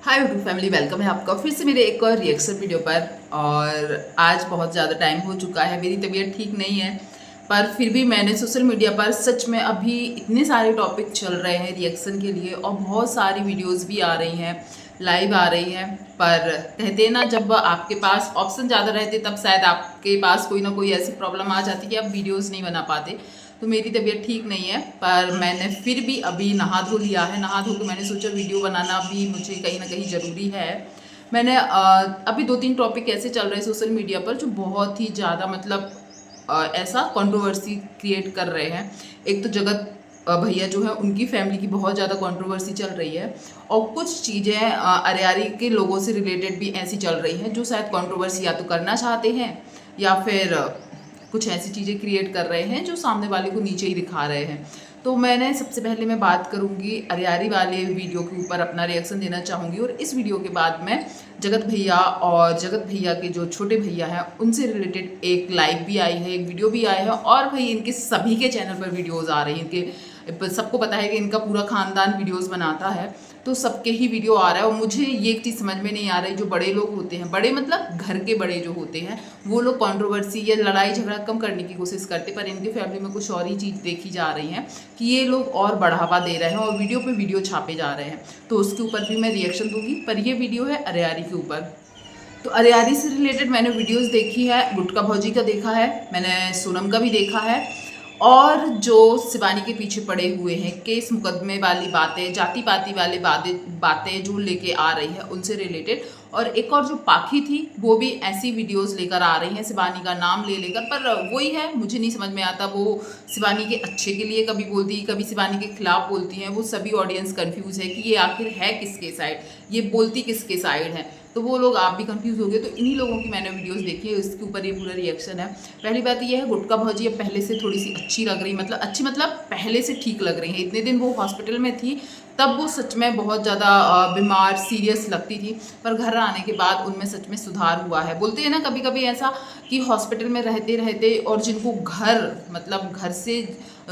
Hi YouTube family, welcome है आपका फिर से मेरे एक और रिएक्शन वीडियो पर। और आज बहुत ज़्यादा टाइम हो चुका है, मेरी तबीयत ठीक नहीं है, पर फिर भी मैंने सोशल मीडिया पर सच में अभी इतने सारे टॉपिक चल रहे हैं रिएक्शन के लिए और बहुत सारी वीडियोस भी आ रही हैं, लाइव आ रही हैं। पर कहते हैं ना, जब आपके पास ऑप्शन ज़्यादा रहते तब शायद आपके पास कोई ना कोई ऐसी प्रॉब्लम आ जाती कि आप वीडियोज़ नहीं बना पाते। तो मेरी तबीयत ठीक नहीं है, पर मैंने फिर भी अभी नहा धो लिया है। नहा धो के मैंने सोचा वीडियो बनाना भी मुझे कहीं ना कहीं ज़रूरी है। मैंने अभी 2-3 टॉपिक ऐसे चल रहे हैं सोशल मीडिया पर जो बहुत ही ज़्यादा मतलब ऐसा कंट्रोवर्सी क्रिएट कर रहे हैं। एक तो जगत भैया जो है, उनकी फैमिली की बहुत ज़्यादा कंट्रोवर्सी चल रही है, और कुछ चीज़ें अरियारी के लोगों से रिलेटेड भी ऐसी चल रही हैं जो शायद कंट्रोवर्सी या तो करना चाहते हैं या फिर कुछ ऐसी चीज़ें क्रिएट कर रहे हैं जो सामने वाले को नीचे ही दिखा रहे हैं। तो मैंने सबसे पहले मैं बात करूंगी अरियारी वाले वीडियो के ऊपर, अपना रिएक्शन देना चाहूँगी। और इस वीडियो के बाद मैं जगत भैया और जगत भैया के जो छोटे भैया हैं उनसे रिलेटेड एक लाइव भी आई है, एक वीडियो भी आया है, और भाई इनके सभी के चैनल पर वीडियोज़ आ रही हैं। इनके सबको पता है कि इनका पूरा खानदान वीडियोज़ बनाता है, तो सबके ही वीडियो आ रहा है। और मुझे ये एक चीज़ समझ में नहीं आ रही, जो बड़े लोग होते हैं, बड़े मतलब घर के बड़े जो होते हैं, वो लोग कंट्रोवर्सी या लड़ाई झगड़ा कम करने की कोशिश करते, पर इनकी फैमिली में कुछ और ही चीज़ देखी जा रही है कि ये लोग और बढ़ावा दे रहे हैं और वीडियो पे वीडियो छापे जा रहे हैं। तो उसके ऊपर भी मैं रिएक्शन दूंगी, पर ये वीडियो है अरियारी के ऊपर। तो अरियारी से रिलेटेड मैंने वीडियोस देखी है, गुटका भौजी का देखा है, मैंने सोनम का भी देखा है, और जो शिवानी के पीछे पड़े हुए हैं केस मुकदमे वाली बातें, जाति पाति वाले बातें जो लेके आ रही है उनसे रिलेटेड। और एक और जो पाखी थी वो भी ऐसी वीडियोस लेकर आ रही हैं शिवानी का नाम ले लेकर, पर वही है, मुझे नहीं समझ में आता, वो शिवानी के अच्छे के लिए कभी बोलती है, कभी शिवानी के खिलाफ बोलती हैं। वो सभी ऑडियंस कंफ्यूज है कि ये आखिर है किसके साइड, ये बोलती किसके साइड है। तो वो लोग आप भी कंफ्यूज हो गए। तो इन्हीं लोगों की मैंने वीडियोस देखी है, इसके ऊपर ये पूरा रिएक्शन है। पहली बात ये है, गुटका भौजी अब पहले से थोड़ी सी अच्छी लग रही, मतलब अच्छी मतलब पहले से ठीक लग रही है। इतने दिन वो हॉस्पिटल में थी तब वो सच में बहुत ज़्यादा बीमार सीरियस लगती थी, पर घर आने के बाद उनमें सच में सुधार हुआ है। बोलते हैं ना कभी कभी ऐसा कि हॉस्पिटल में रहते रहते, और जिनको घर मतलब घर से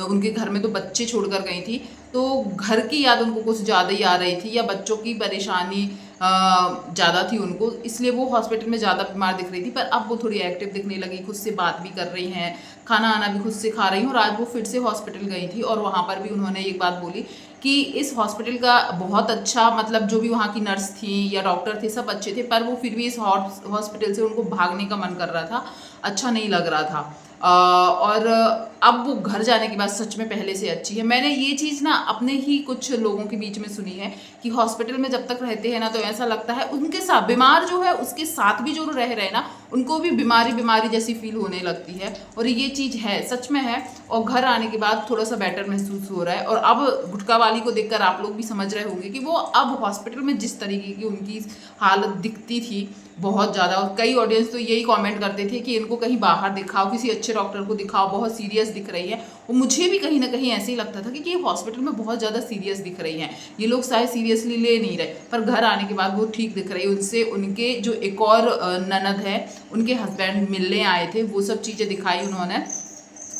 उनके घर में तो बच्चे छोड़कर गई थी, तो घर की याद उनको कुछ ज़्यादा ही आ रही थी, या बच्चों की परेशानी ज़्यादा थी उनको, इसलिए वो हॉस्पिटल में ज़्यादा बीमार दिख रही थी। पर अब वो थोड़ी एक्टिव दिखने लगी, खुद से बात भी कर रही हैं, खाना आना भी खुद से खा रही हैं। और आज वो फिर से हॉस्पिटल गई थी और वहाँ पर भी उन्होंने एक बात बोली कि इस हॉस्पिटल का बहुत अच्छा, मतलब जो भी वहाँ की नर्स थी या डॉक्टर थे सब अच्छे थे, पर वो फिर भी इस हॉस्पिटल से उनको भागने का मन कर रहा था, अच्छा नहीं लग रहा था। और अब वो घर जाने के बाद सच में पहले से अच्छी है। मैंने ये चीज़ ना अपने ही कुछ लोगों के बीच में सुनी है कि हॉस्पिटल में जब तक रहते हैं ना, तो ऐसा लगता है उनके साथ बीमार जो है उसके साथ भी जो रह रहे हैं ना, उनको भी बीमारी बीमारी जैसी फील होने लगती है। और ये चीज़ है, सच में है। और घर आने के बाद थोड़ा सा बेटर महसूस हो रहा है। और अब गुटका वाली को देखकर आप लोग भी समझ रहे होंगे कि वो अब हॉस्पिटल में जिस तरीके की उनकी हालत दिखती थी बहुत ज़्यादा, और कई ऑडियंस तो यही कमेंट करते थे कि इनको कहीं बाहर दिखाओ, किसी अच्छे डॉक्टर को दिखाओ, बहुत सीरियस दिख रही है। और मुझे भी कहीं ना कहीं ऐसे ही लगता था कि ये हॉस्पिटल में बहुत ज़्यादा सीरियस दिख रही हैं, ये लोग शायद सीरियसली ले नहीं रहे, पर घर आने के बाद वो ठीक दिख रही है। उनसे उनके जो एक और ननद है, उनके हस्बैंड मिलने आए थे, वो सब चीज़ें दिखाई उन्होंने।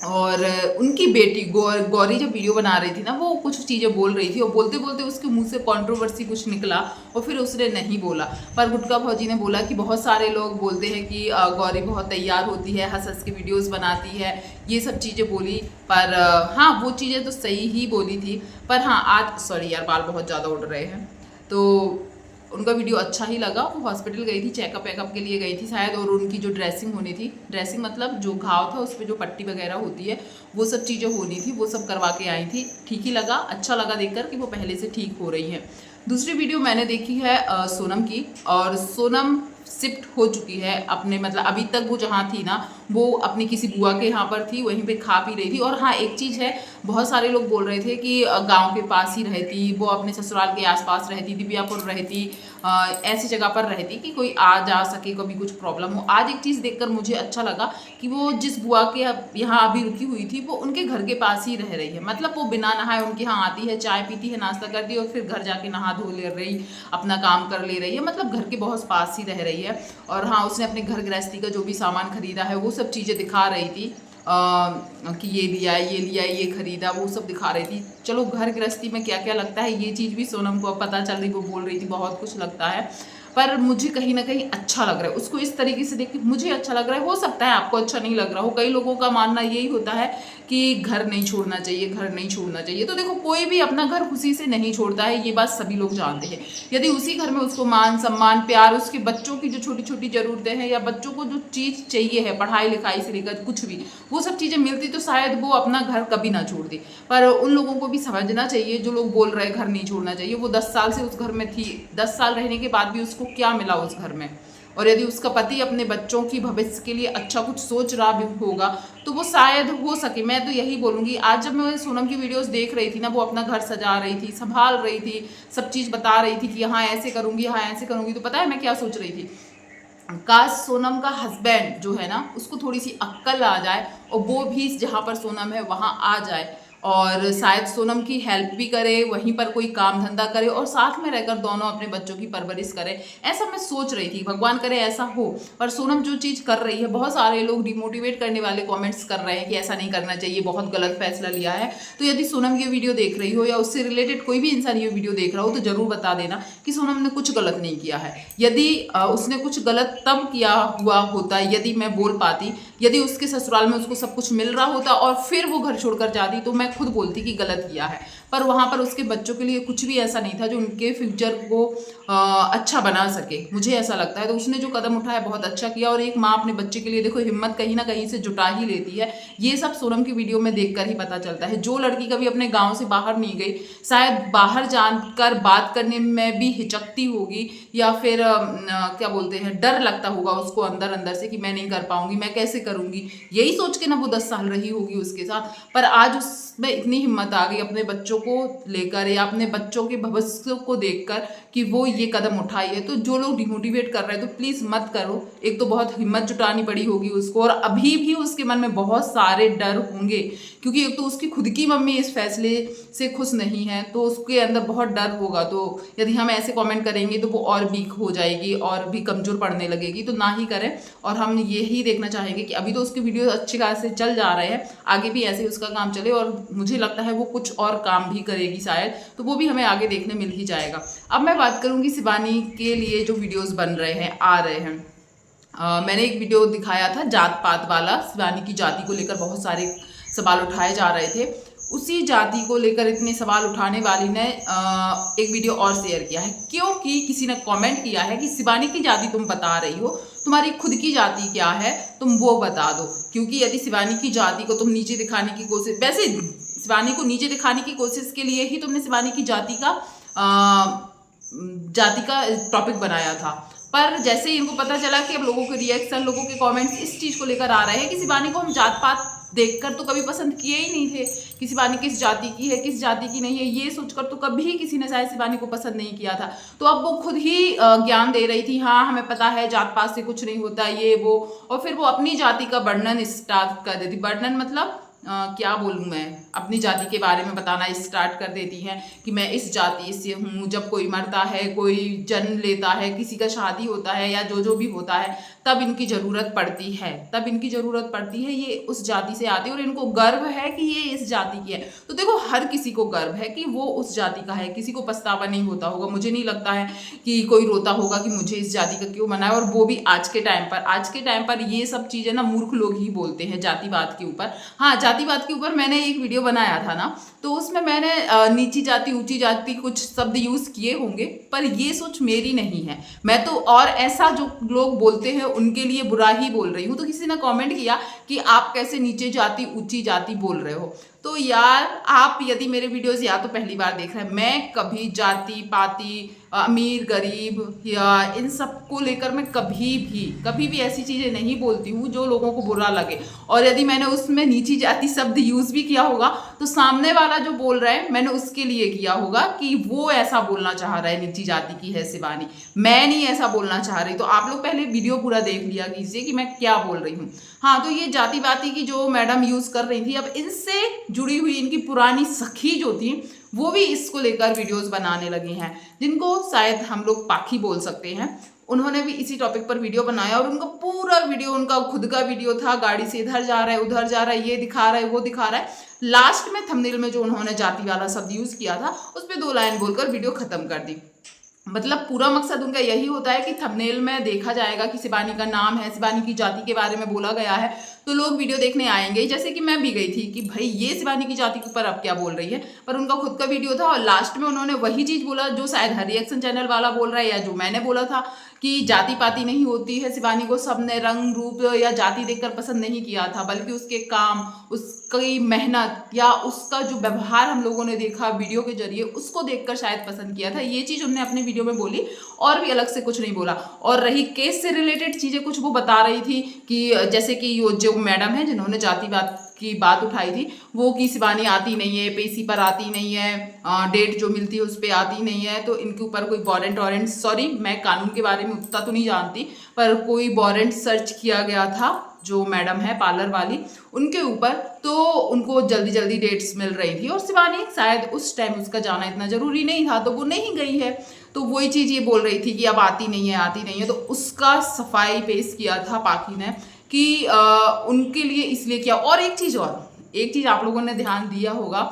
और उनकी बेटी गौरी जब वीडियो बना रही थी ना, वो कुछ चीज़ें बोल रही थी और बोलते बोलते उसके मुंह से कंट्रोवर्सी कुछ निकला और फिर उसने नहीं बोला। पर गुटका भौजी ने बोला कि बहुत सारे लोग बोलते हैं कि गौरी बहुत तैयार होती है, हंस हंस के वीडियोस बनाती है, ये सब चीज़ें बोली। पर हाँ, वो चीज़ें तो सही ही बोली थी। पर हाँ, आज सॉरी यार, बाल बहुत ज़्यादा उड़ रहे हैं। तो उनका वीडियो अच्छा ही लगा। वो हॉस्पिटल गई थी, चेकअप वेकअप के लिए गई थी शायद, और उनकी जो ड्रेसिंग होनी थी, ड्रेसिंग मतलब जो घाव था उस पर जो पट्टी वगैरह होती है, वो सब चीज़ें होनी थी, वो सब करवा के आई थी। ठीक ही लगा, अच्छा लगा देखकर कि वो पहले से ठीक हो रही है। दूसरी वीडियो मैंने देखी है सोनम की, और सोनम शिफ्ट हो चुकी है अपने, मतलब अभी तक वो जहाँ थी ना, वो अपनी किसी बुआ के यहाँ पर थी, वहीं पे खा पी रही थी। और हाँ, एक चीज़ है, बहुत सारे लोग बोल रहे थे कि गांव के पास ही रहती, वो अपने ससुराल के आसपास रहती, दिव्यापुर रहती, ऐसी जगह पर रहती कि कोई आ जा सके, कभी कुछ प्रॉब्लम हो। आज एक चीज़ देखकर मुझे अच्छा लगा कि वो जिस बुआ के यहाँ अभी रुकी हुई थी, वो उनके घर के पास ही रह रही है। मतलब वो बिना नहाए उनके यहाँ आती है, चाय पीती है, नाश्ता करती है, और फिर घर जाके नहा धो ले रही, अपना काम कर ले रही है, मतलब घर के बहुत पास ही रह रही है। और हाँ, उसने अपने घर गृहस्थी का जो भी सामान खरीदा है वो सब चीज़ें दिखा रही थी। कि ये लिया, ये लिया, ये खरीदा, वो सब दिखा रही थी। चलो घर गृहस्थी में क्या क्या लगता है ये चीज़ भी सोनम को अब पता चल रही, वो बोल रही थी बहुत कुछ लगता है, पर मुझे कहीं ना कहीं अच्छा लग रहा है उसको इस तरीके से देख के, मुझे अच्छा लग रहा है। हो सकता है आपको अच्छा नहीं लग रहा हो, कई लोगों का मानना यही होता है कि घर नहीं छोड़ना चाहिए, घर नहीं छोड़ना चाहिए। तो देखो कोई भी अपना घर खुशी से नहीं छोड़ता है, ये बात सभी लोग जानते हैं। यदि उसी घर में उसको मान सम्मान प्यार, उसके बच्चों की जो छोटी छोटी ज़रूरतें हैं या बच्चों को जो चीज़ चाहिए है पढ़ाई लिखाई से लेकर कुछ भी, वो सब चीज़ें मिलती तो शायद वो अपना घर कभी ना छोड़ती। पर उन लोगों को भी समझना चाहिए जो लोग बोल रहे हैं घर नहीं छोड़ना चाहिए, वो 10 साल से उस घर में थी, 10 साल रहने के बाद भी उसको क्या मिला उस घर में। और यदि उसका पति अपने बच्चों की भविष्य के लिए अच्छा कुछ सोच रहा भी होगा तो वो शायद हो सके, मैं तो यही बोलूँगी। आज जब मैं सोनम की वीडियोस देख रही थी ना, वो अपना घर सजा रही थी, संभाल रही थी, सब चीज़ बता रही थी कि यहाँ ऐसे करूँगी, यहाँ ऐसे करूँगी, तो पता है मैं क्या सोच रही थी, काश सोनम का हस्बैंड जो है ना उसको थोड़ी सी अक्ल आ जाए और वो भी जहाँ पर सोनम है वहाँ आ जाए और शायद सोनम की हेल्प भी करे, वहीं पर कोई काम धंधा करे और साथ में रहकर दोनों अपने बच्चों की परवरिश करें। ऐसा मैं सोच रही थी, भगवान करे ऐसा हो। पर सोनम जो चीज़ कर रही है, बहुत सारे लोग डिमोटिवेट करने वाले कमेंट्स कर रहे हैं कि ऐसा नहीं करना चाहिए, बहुत गलत फैसला लिया है। तो यदि सोनम ये वीडियो देख रही हो या उससे रिलेटेड कोई भी इंसान ये वीडियो देख रहा हो तो ज़रूर बता देना कि सोनम ने कुछ गलत नहीं किया है। यदि उसने कुछ गलत तब किया हुआ होता यदि मैं बोल पाती, यदि उसके ससुराल में उसको सब कुछ मिल रहा होता और फिर वो घर छोड़कर जाती तो मैं खुद बोलती कि गलत किया है। पर वहाँ पर उसके बच्चों के लिए कुछ भी ऐसा नहीं था जो उनके फ्यूचर को अच्छा बना सके, मुझे ऐसा लगता है। तो उसने जो कदम उठाया बहुत अच्छा किया। और एक माँ अपने बच्चे के लिए देखो हिम्मत कहीं ना कहीं से जुटा ही लेती है, ये सब सोनम की वीडियो में देखकर ही पता चलता है। जो लड़की कभी अपने गाँव से बाहर नहीं गई, शायद बाहर जानकर बात करने में भी हिचकती होगी या फिर क्या बोलते हैं, डर लगता होगा उसको अंदर अंदर से कि मैं नहीं कर पाऊंगी, मैं कैसे करूंगी, यही सोच के ना वो 10 साल रही होगी उसके साथ। पर आज उसमें इतनी हिम्मत आ गई अपने बच्चों को लेकर या अपने बच्चों के भविष्य को देखकर कि वो ये कदम उठाई है। तो जो लोग डिमोटिवेट कर रहे हैं तो प्लीज़ मत करो। एक तो बहुत हिम्मत जुटानी पड़ी होगी उसको और अभी भी उसके मन में बहुत सारे डर होंगे, क्योंकि एक तो उसकी खुद की मम्मी इस फैसले से खुश नहीं है तो उसके अंदर बहुत डर होगा। तो यदि हम ऐसे कमेंट करेंगे तो वो और वीक हो जाएगी और भी कमज़ोर पड़ने लगेगी, तो ना ही करें। और हम यही देखना चाहेंगे कि अभी तो उसके वीडियो अच्छे खासे चल जा रहे हैं, आगे भी ऐसे ही उसका काम चले और मुझे लगता है वो कुछ और काम भी करेगी शायद, तो वो भी हमें आगे देखने मिल ही जाएगा। अब मैं बात करूँगी शिवानी के लिए जो वीडियोज़ बन रहे हैं, आ रहे हैं। मैंने एक वीडियो दिखाया था जात पात वाला, शिवानी की जाति को लेकर बहुत सारे सवाल उठाए जा रहे थे। उसी जाति को लेकर इतने सवाल उठाने वाली ने एक वीडियो और शेयर किया है, क्योंकि किसी ने कमेंट किया है कि शिवानी की जाति तुम बता रही हो, तुम्हारी खुद की जाति क्या है, तुम वो बता दो। क्योंकि यदि शिवानी की जाति को तुम नीचे दिखाने की कोशिश, वैसे शिवानी को नीचे दिखाने की कोशिश के लिए ही तुमने शिवानी की जाति का टॉपिक बनाया था। पर जैसे ही इनको पता चला कि अब लोगों के रिएक्शन, लोगों के कमेंट्स इस चीज़ को लेकर आ रहे हैं कि शिवानी को हम जात पात देखकर तो कभी पसंद किए ही नहीं थे कि शिवानी किस जाति की है किस जाति की नहीं है, ये सोचकर तो कभी किसी ने शायद शिवानी को पसंद नहीं किया था। तो अब वो खुद ही ज्ञान दे रही थी, हाँ हमें पता है जात पात से कुछ नहीं होता ये वो, और फिर वो अपनी जाति का वर्णन स्टार्ट कर देती। वर्णन मतलब क्या बोलूँ मैं, अपनी जाति के बारे में बताना स्टार्ट कर देती हैं कि मैं इस जाति से हूँ। जब कोई मरता है, कोई जन्म लेता है, किसी का शादी होता है या जो जो भी होता है, तब इनकी ज़रूरत पड़ती है, तब इनकी ज़रूरत पड़ती है, ये उस जाति से आती है और इनको गर्व है कि ये इस जाति की है। तो देखो हर किसी को गर्व है कि वो उस जाति का है, किसी को पछतावा नहीं होता होगा। मुझे नहीं लगता है कि कोई रोता होगा कि मुझे इस जाति का क्यों बना है, और वो भी आज के टाइम पर ये सब चीज़ें ना मूर्ख लोग ही बोलते हैं जातिवाद के ऊपर। हाँ, जातिवाद के ऊपर मैंने एक वीडियो बनाया था ना, तो उसमें मैंने नीची जाति ऊंची जाति कुछ शब्द यूज किए होंगे, पर ये सोच मेरी नहीं है। मैं तो और ऐसा जो लोग बोलते हैं उनके लिए बुरा ही बोल रही हूँ। तो किसी ने कमेंट किया कि आप कैसे नीचे जाति ऊंची जाति बोल रहे हो। तो यार आप यदि मेरे वीडियोस या तो पहली बार देख रहे हैं, मैं कभी जाति पाति अमीर गरीब या इन सब को लेकर मैं कभी भी ऐसी चीज़ें नहीं बोलती हूँ जो लोगों को बुरा लगे। और यदि मैंने उसमें नीची जाति शब्द यूज़ भी किया होगा तो सामने वाला जो बोल रहा है मैंने उसके लिए किया होगा कि वो ऐसा बोलना चाह रहा है नीची जाति की है शिवानी, मैं नहीं ऐसा बोलना चाह रही। तो आप लोग पहले वीडियो पूरा देख लिया कीजिए कि मैं क्या बोल रही हूँ। हाँ, तो ये जाति वाति की जो मैडम यूज़ कर रही थी, अब इनसे जुड़ी हुई इनकी पुरानी सखी जो थी वो भी इसको लेकर वीडियोस बनाने लगे हैं, जिनको शायद हम लोग पाखी बोल सकते हैं। उन्होंने भी इसी टॉपिक पर वीडियो बनाया और उनका पूरा वीडियो उनका खुद का वीडियो था, गाड़ी से इधर जा रहा है उधर जा रहा है, ये दिखा रहा है वो दिखा रहा है। लास्ट में थंबनेल में जो उन्होंने जाति वाला शब्द यूज किया था उस पर 2 लाइन बोलकर वीडियो खत्म कर दी। मतलब पूरा मकसद उनका यही होता है कि थंबनेल में देखा जाएगा कि शिवानी का नाम है, शिवानी की जाति के बारे में बोला गया है, तो लोग वीडियो देखने आएंगे। जैसे कि मैं भी गई थी कि भाई ये शिवानी की जाति के ऊपर अब क्या बोल रही है, पर उनका खुद का वीडियो था और लास्ट में उन्होंने वही चीज बोला जो शायद हर रिएक्शन चैनल वाला बोल रहा है या जो मैंने बोला था कि जाति पाति नहीं होती है। शिवानी को सबने रंग रूप या जाति देखकर पसंद नहीं किया था, बल्कि उसके काम, उसकी मेहनत या उसका जो व्यवहार हम लोगों ने देखा वीडियो के जरिए उसको देखकर शायद पसंद किया था। ये चीज उन्होंने अपने वीडियो में बोली और भी अलग से कुछ नहीं बोला। और रही केस से रिलेटेड चीजें कुछ वो बता रही थी कि जैसे कि जो मैडम है जिन्होंने जाति की बात उठाई थी वो कि शिवानी आती नहीं है, पेशी पर आती नहीं है, डेट जो मिलती है उस पर आती नहीं है, तो इनके ऊपर कोई वारंट सॉरी मैं कानून के बारे में उतना तो नहीं जानती, पर कोई वारंट सर्च किया गया था जो मैडम है पार्लर वाली उनके ऊपर, तो उनको जल्दी जल्दी डेट्स मिल रही थी और शिवानी शायद उस टाइम उसका जाना इतना जरूरी नहीं था तो वो नहीं गई है। तो वही चीज़ ये बोल रही थी कि अब आती नहीं है, तो उसका सफाई पेश किया था पाखी ने कि उनके लिए इसलिए किया। और एक चीज़ आप लोगों ने ध्यान दिया होगा,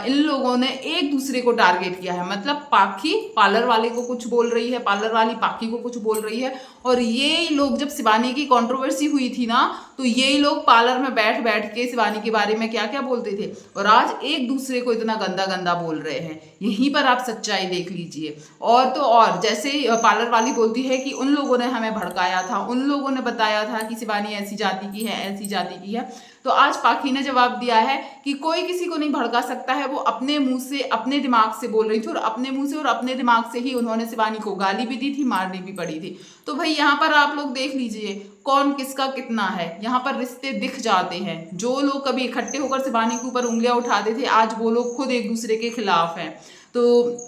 इन लोगों ने एक दूसरे को टारगेट किया है। मतलब पाखी पार्लर वाले को कुछ बोल रही है, पार्लर वाली पाखी को कुछ बोल रही है, और ये लोग जब शिवानी की कंट्रोवर्सी हुई थी ना तो ये लोग पार्लर में बैठ बैठ के शिवानी के बारे में क्या क्या बोलते थे और आज एक दूसरे को इतना गंदा गंदा बोल रहे हैं। यहीं पर आप सच्चाई देख लीजिए। और तो और जैसे पार्लर वाली बोलती है कि उन लोगों ने हमें भड़काया था, उन लोगों ने बताया था कि शिवानी ऐसी जाति की है, ऐसी जाति की है, तो आज पाखी ने जवाब दिया है कि कोई किसी को नहीं भड़का सकता है। वो अपने मुंह से अपने दिमाग से बोल रही थी और अपने मुंह से और अपने दिमाग से ही उन्होंने शिवानी को गाली भी दी थी, मारनी भी पड़ी थी। तो भाई यहाँ पर आप लोग देख लीजिए कौन किसका कितना है। यहाँ पर रिश्ते दिख जाते हैं। जो लोग कभी इकट्ठे होकर शिवानी के ऊपर उंगलियां उठाते थे आज वो लोग खुद एक दूसरे के खिलाफ हैं। तो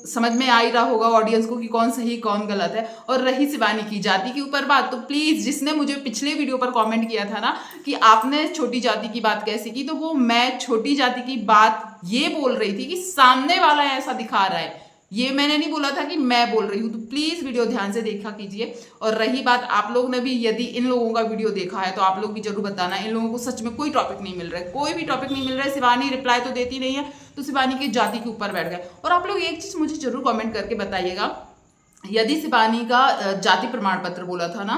समझ में आ ही रहा होगा ऑडियंस को कि कौन सही कौन गलत है। और रही शिवानी की जाति के ऊपर बात, तो प्लीज जिसने मुझे पिछले वीडियो पर कमेंट किया था ना कि आपने छोटी जाति की बात कैसे की, तो वो मैं छोटी जाति की बात ये बोल रही थी कि सामने वाला ऐसा दिखा रहा है, ये मैंने नहीं बोला था कि मैं बोल रही हूँ। तो प्लीज वीडियो ध्यान से देखा कीजिए। और रही बात आप लोग ने भी यदि इन लोगों का वीडियो देखा है तो आप लोग भी जरूर बताना। इन लोगों को सच में कोई टॉपिक नहीं मिल रहा है, कोई भी टॉपिक नहीं मिल रहा है। शिवानी रिप्लाई तो देती नहीं है तो शिवानी की जाति के ऊपर बैठ गए। और आप लोग एक चीज मुझे जरूर कमेंट करके बताइएगा, यदि शिवानी का जाति प्रमाण पत्र बोला था ना,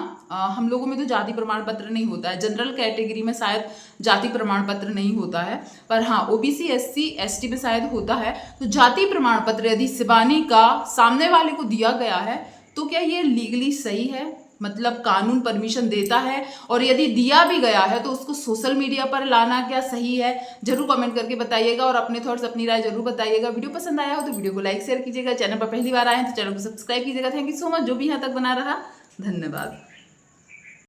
हम लोगों में तो जाति प्रमाण पत्र नहीं होता है, जनरल कैटेगरी में शायद जाति प्रमाण पत्र नहीं होता है, पर हाँ ओबीसी एससी एसटी में शायद होता है। तो जाति प्रमाण पत्र यदि शिवानी का सामने वाले को दिया गया है तो क्या ये लीगली सही है, मतलब कानून परमिशन देता है? और यदि दिया भी गया है तो उसको सोशल मीडिया पर लाना क्या सही है? जरूर कमेंट करके बताइएगा और अपने थॉट्स अपनी राय जरूर बताइएगा। वीडियो पसंद आया हो तो वीडियो को लाइक शेयर कीजिएगा। चैनल पर पहली बार आए हैं तो चैनल को सब्सक्राइब कीजिएगा। थैंक यू सो मच जो भी यहाँ तक बना रहा, धन्यवाद।